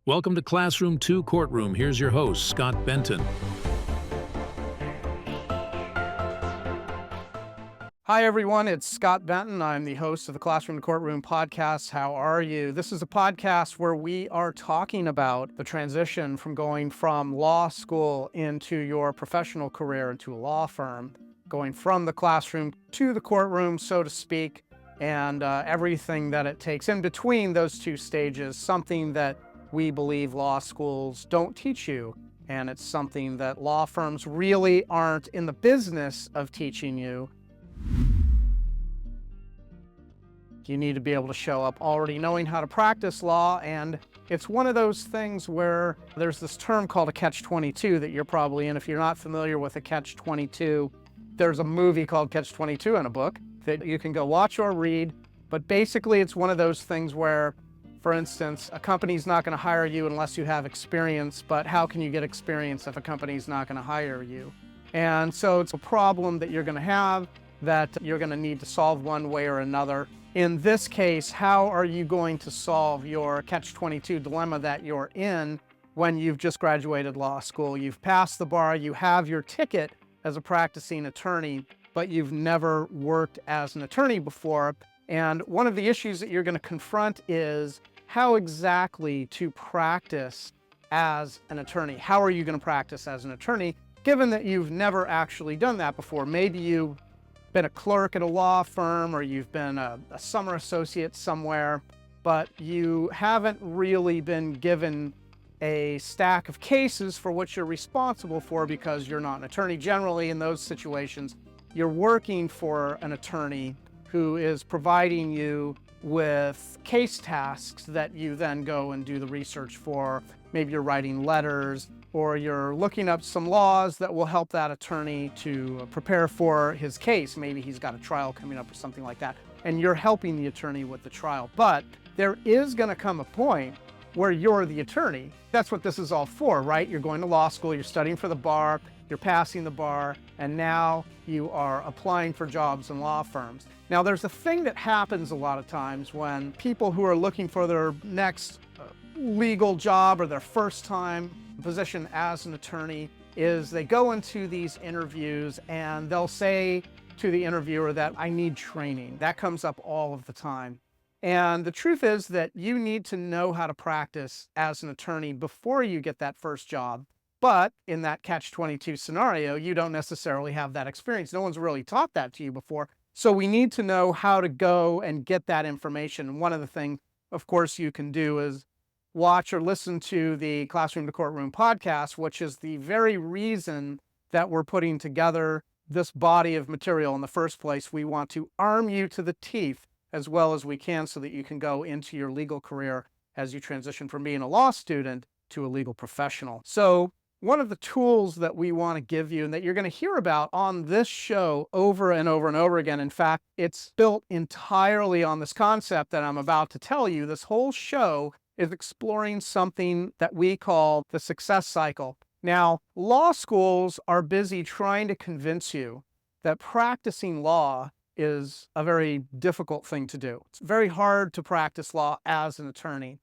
Welcome to Classroom 2 Courtroom. Here's your host, Scott Benton. Hi, everyone. It's Scott Benton. I'm the host of the Classroom to Courtroom Podcast. How are you? This is a podcast where we are talking about the transition from going from law school into your professional career into a law firm, going from the classroom to the courtroom, so to speak, and everything that it takes in between those two stages, something that we believe law schools don't teach you, and it's something that law firms really aren't in the business of teaching you. You need to be able to show up already knowing how to practice law, and it's one of those things where there's this term called a catch-22 that you're probably in. If you're not familiar with a catch-22, there's a movie called Catch-22 and a book that you can go watch or read, but basically it's one of those things where, for instance, a company's not going to hire you unless you have experience, but how can you get experience if a company's not going to hire you? And so it's a problem that you're going to have that you're going to need to solve one way or another. In this case, how are you going to solve your catch-22 dilemma that you're in when you've just graduated law school? You've passed the bar, you have your ticket as a practicing attorney, but you've never worked as an attorney before. And one of the issues that you're going to confront is how exactly to practice as an attorney. How are you going to practice as an attorney, given that you've never actually done that before? Maybe you've been a clerk at a law firm, or you've been a summer associate somewhere, but you haven't really been given a stack of cases for which you're responsible for because you're not an attorney. Generally, in those situations, you're working for an attorney who is providing you with case tasks that you then go and do the research for. Maybe you're writing letters, or you're looking up some laws that will help that attorney to prepare for his case. Maybe he's got a trial coming up or something like that, and you're helping the attorney with the trial. But there is going to come a point where you're the attorney. That's what this is all for, right? You're going to law school, you're studying for the bar, you're passing the bar, and now you are applying for jobs in law firms. Now, there's a thing that happens a lot of times when people who are looking for their next legal job or their first time position as an attorney is they go into these interviews and they'll say to the interviewer that I need training. That comes up all of the time. And the truth is that you need to know how to practice as an attorney before you get that first job. But in that catch-22 scenario, you don't necessarily have that experience. No one's really taught that to you before. So we need to know how to go and get that information. One of the things, of course, you can do is watch or listen to the Classroom to Courtroom podcast, which is the very reason that we're putting together this body of material in the first place. We want to arm you to the teeth as well as we can so that you can go into your legal career as you transition from being a law student to a legal professional. So one of the tools that we want to give you and that you're going to hear about on this show over and over and over again, in fact, it's built entirely on this concept that I'm about to tell you. This whole show is exploring something that we call the success cycle. Now, law schools are busy trying to convince you that practicing law is a very difficult thing to do. It's very hard to practice law as an attorney.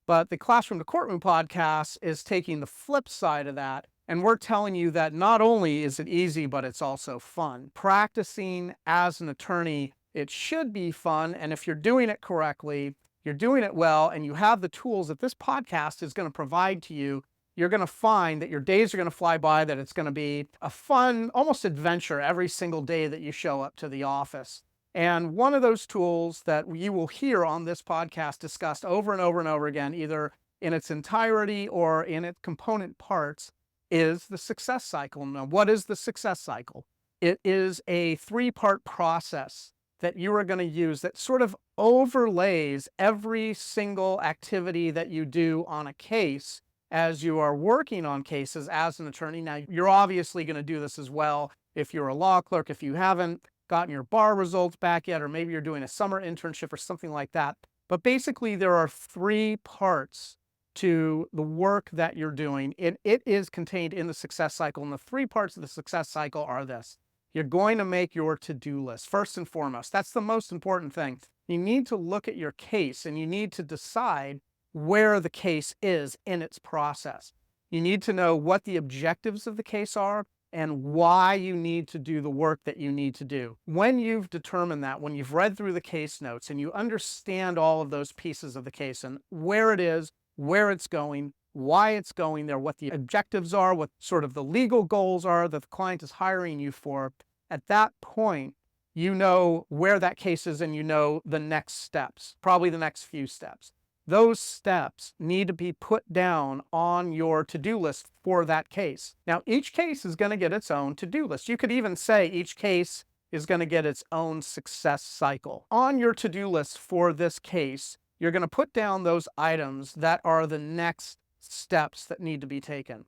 But the Classroom to Courtroom podcast is taking the flip side of that, and we're telling you that not only is it easy, but it's also fun. Practicing as an attorney, it should be fun, and if you're doing it correctly, you're doing it well, and you have the tools that this podcast is going to provide to you, you're going to find that your days are going to fly by, that it's going to be a fun, almost adventure every single day that you show up to the office. And one of those tools that you will hear on this podcast discussed over and over and over again, either in its entirety or in its component parts, is the success cycle. Now, what is the success cycle? It is a 3-part process that you are going to use that sort of overlays every single activity that you do on a case as you are working on cases as an attorney. Now, you're obviously going to do this as well if you're a law clerk, if you haven't gotten your bar results back yet, or maybe you're doing a summer internship or something like that. But basically, there are 3 parts to the work that you're doing. It is contained in the success cycle, and the 3 parts of the success cycle are this. You're going to make your to-do list, first and foremost. That's the most important thing. You need to look at your case, and you need to decide where the case is in its process. You need to know what the objectives of the case are and why you need to do the work that you need to do. When you've determined that, when you've read through the case notes and you understand all of those pieces of the case and where it is, where it's going, why it's going there, what the objectives are, what sort of the legal goals are that the client is hiring you for, at that point, you know where that case is and you know the next steps, probably the next few steps. Those steps need to be put down on your to-do list for that case. Now, each case is going to get its own to-do list. You could even say each case is going to get its own success cycle. On your to-do list for this case, you're going to put down those items that are the next steps that need to be taken.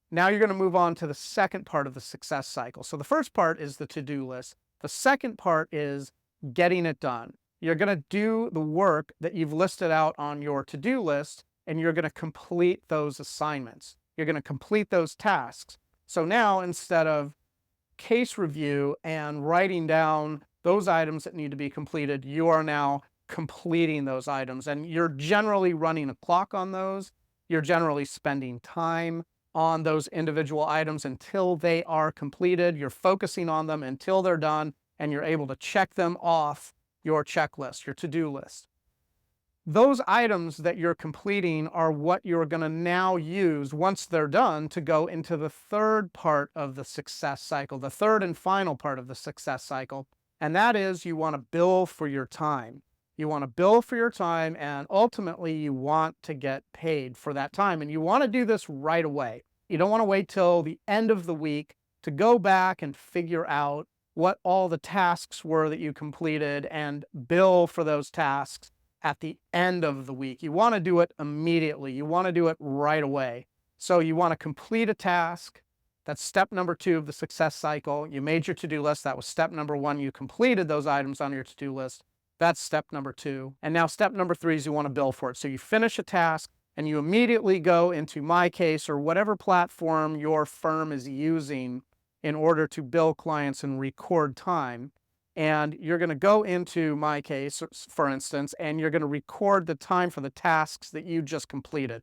Now you're going to move on to the second part of the success cycle. So the first part is the to-do list. The second part is getting it done. You're going to do the work that you've listed out on your to-do list, and you're going to complete those assignments. You're going to complete those tasks. So now, instead of case review and writing down those items that need to be completed, you are now completing those items. And you're generally running a clock on those. You're generally spending time on those individual items until they are completed. You're focusing on them until they're done, and you're able to check them off your checklist, your to-do list. Those items that you're completing are what you're going to now use once they're done to go into the third part of the success cycle, the third and final part of the success cycle. And that is, you want to bill for your time. You want to bill for your time, and ultimately you want to get paid for that time. And you want to do this right away. You don't want to wait till the end of the week to go back and figure out what all the tasks were that you completed and bill for those tasks at the end of the week. You want to do it immediately. You want to do it right away. So you want to complete a task. That's step number 2 of the success cycle. You made your to-do list. That was step number 1. You completed those items on your to-do list. That's step number 2. And now step number 3 is you want to bill for it. So you finish a task and you immediately go into MyCase or whatever platform your firm is using in order to bill clients and record time. And you're going to go into MyCase, for instance, and you're going to record the time for the tasks that you just completed.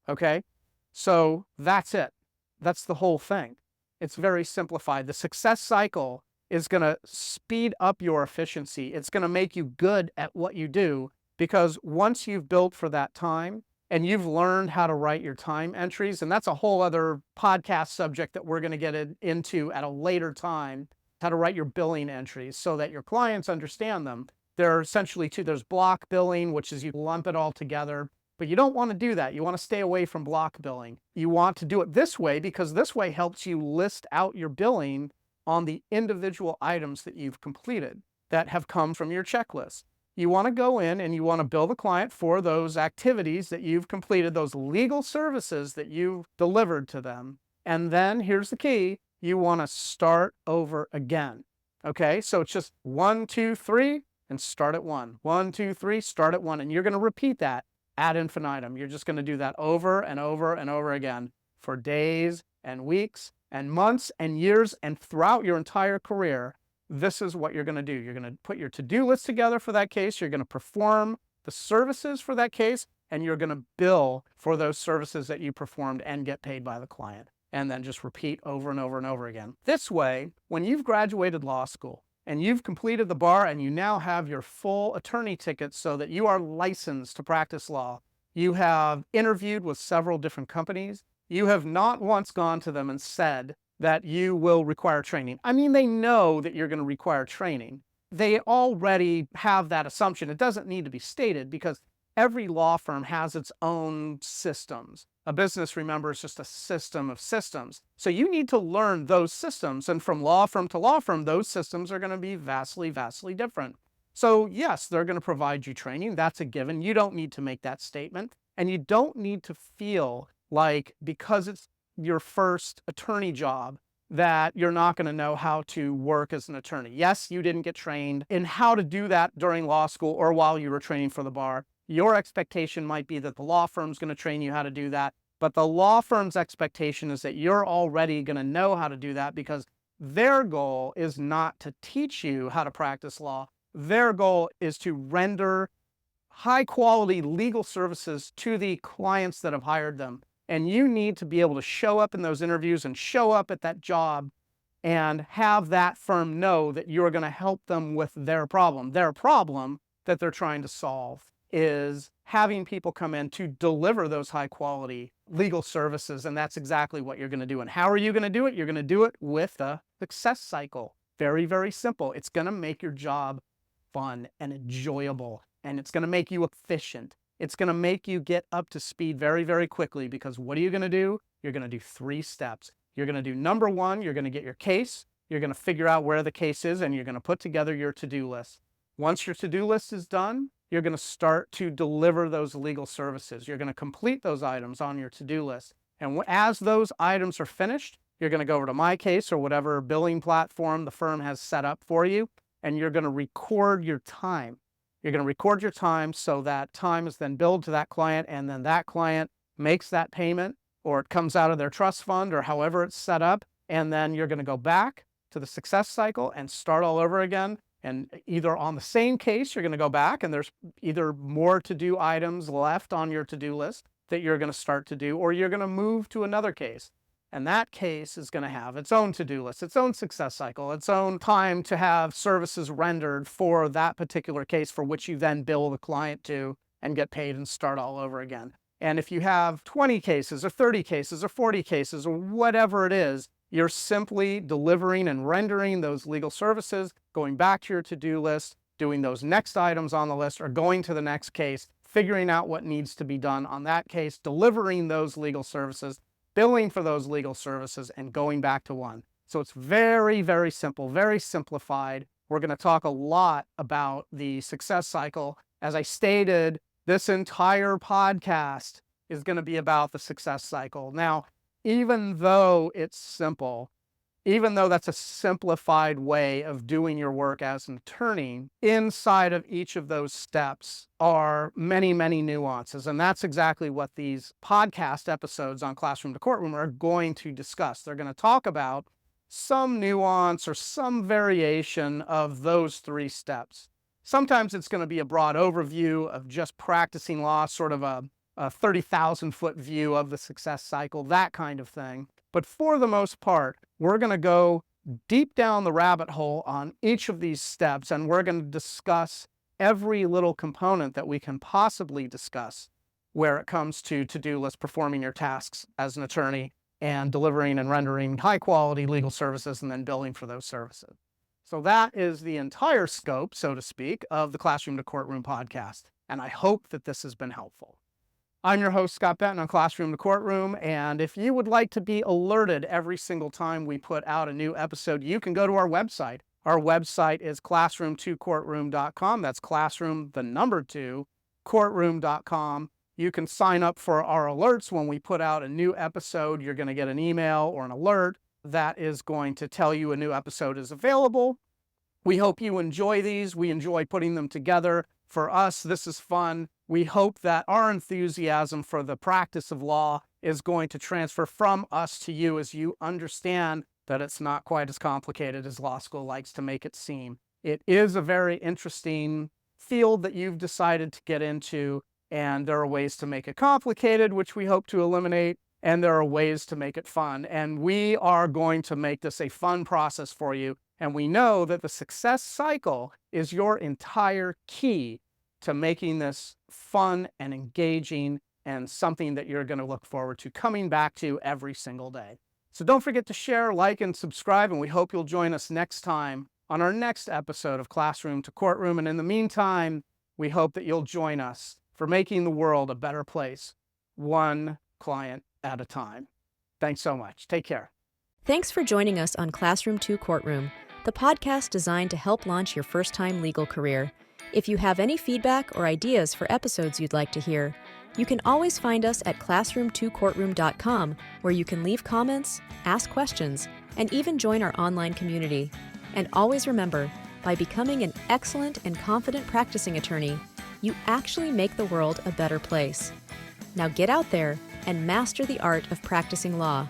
Okay? So that's it. That's the whole thing. It's very simplified. The success cycle is going to speed up your efficiency. It's going to make you good at what you do, because once you've built for that time, and you've learned how to write your time entries, and that's a whole other podcast subject that we're going to get into at a later time, how to write your billing entries so that your clients understand them. There are essentially 2. There's block billing, which is you lump it all together, but you don't want to do that. You want to stay away from block billing. You want to do it this way, because this way helps you list out your billing on the individual items that you've completed that have come from your checklist. You want to go in and you want to bill the client for those activities that you've completed, those legal services that you've delivered to them. And then here's the key, you want to start over again. Okay, so it's just 1, 2, 3, and start at 1. 1, 2, 3, start at 1. And you're going to repeat that ad infinitum. You're just going to do that over and over and over again for days and weeks and months and years, and throughout your entire career. This is what you're going to do. You're going to put your to-do list together for that case. You're going to perform the services for that case, and you're going to bill for those services that you performed and get paid by the client. And then just repeat over and over and over again. This way, when you've graduated law school and you've completed the bar and you now have your full attorney ticket so that you are licensed to practice law, you have interviewed with several different companies, you have not once gone to them and said that you will require training. I mean, they know that you're going to require training. They already have that assumption. It doesn't need to be stated, because every law firm has its own systems. A business, remember, is just a system of systems. So you need to learn those systems. And from law firm to law firm, those systems are going to be vastly, vastly different. So yes, they're going to provide you training. That's a given. You don't need to make that statement. And you don't need to feel like, because it's your first attorney job, that you're not going to know how to work as an attorney. Yes, you didn't get trained in how to do that during law school or while you were training for the bar. Your expectation might be that the law firm's going to train you how to do that, but the law firm's expectation is that you're already going to know how to do that, because their goal is not to teach you how to practice law. Their goal is to render high quality legal services to the clients that have hired them. And you need to be able to show up in those interviews and show up at that job and have that firm know that you're going to help them with their problem. Their problem that they're trying to solve is having people come in to deliver those high quality legal services. And that's exactly what you're going to do. And how are you going to do it? You're going to do it with the success cycle. Very, very simple. It's going to make your job fun and enjoyable, and it's going to make you efficient. It's going to make you get up to speed very, very quickly, because what are you going to do? You're going to do 3 steps. You're going to do number 1, you're going to get your case. You're going to figure out where the case is, and you're going to put together your to-do list. Once your to-do list is done, you're going to start to deliver those legal services. You're going to complete those items on your to-do list. And as those items are finished, you're going to go over to My Case or whatever billing platform the firm has set up for you, and you're going to record your time. You're going to record your time so that time is then billed to that client, and then that client makes that payment, or it comes out of their trust fund or however it's set up, and then you're going to go back to the success cycle and start all over again. And either on the same case, you're going to go back and there's either more to-do items left on your to-do list that you're going to start to do, or you're going to move to another case. And that case is going to have its own to-do list, its own success cycle, its own time to have services rendered for that particular case, for which you then bill the client to and get paid and start all over again. And if you have 20 cases or 30 cases or 40 cases or whatever it is, you're simply delivering and rendering those legal services, going back to your to-do list, doing those next items on the list, or going to the next case, figuring out what needs to be done on that case, delivering those legal services, billing for those legal services, and going back to one. So it's very, very simple, very simplified. We're going to talk a lot about the success cycle. As I stated, this entire podcast is going to be about the success cycle. Now, even though it's simple, even though that's a simplified way of doing your work as an attorney, inside of each of those steps are many, many nuances. And that's exactly what these podcast episodes on Classroom to Courtroom are going to discuss. They're going to talk about some nuance or some variation of those 3 steps. Sometimes it's going to be a broad overview of just practicing law, sort of a 30,000-foot view of the success cycle, that kind of thing. But for the most part, we're going to go deep down the rabbit hole on each of these steps, and we're going to discuss every little component that we can possibly discuss where it comes to to-do list, performing your tasks as an attorney, and delivering and rendering high-quality legal services, and then billing for those services. So that is the entire scope, so to speak, of the Classroom to Courtroom podcast, and I hope that this has been helpful. I'm your host, Scott Benton, on Classroom to Courtroom, and if you would like to be alerted every single time we put out a new episode, you can go to our website. Our website is classroom2courtroom.com. That's classroom, the number 2, courtroom.com. You can sign up for our alerts when we put out a new episode. You're going to get an email or an alert that is going to tell you a new episode is available. We hope you enjoy these. We enjoy putting them together. For us, this is fun. We hope that our enthusiasm for the practice of law is going to transfer from us to you as you understand that it's not quite as complicated as law school likes to make it seem. It is a very interesting field that you've decided to get into, and there are ways to make it complicated, which we hope to eliminate, and there are ways to make it fun. And we are going to make this a fun process for you. And we know that the success cycle is your entire key to making this fun and engaging and something that you're going to look forward to coming back to every single day. So don't forget to share, like, and subscribe, and we hope you'll join us next time on our next episode of Classroom to Courtroom. And in the meantime, we hope that you'll join us for making the world a better place, one client at a time. Thanks so much. Take care. Thanks for joining us on Classroom to Courtroom, the podcast designed to help launch your first-time legal career. If you have any feedback or ideas for episodes you'd like to hear, you can always find us at classroom2courtroom.com, where you can leave comments, ask questions, and even join our online community. And always remember, by becoming an excellent and confident practicing attorney, you actually make the world a better place. Now get out there and master the art of practicing law.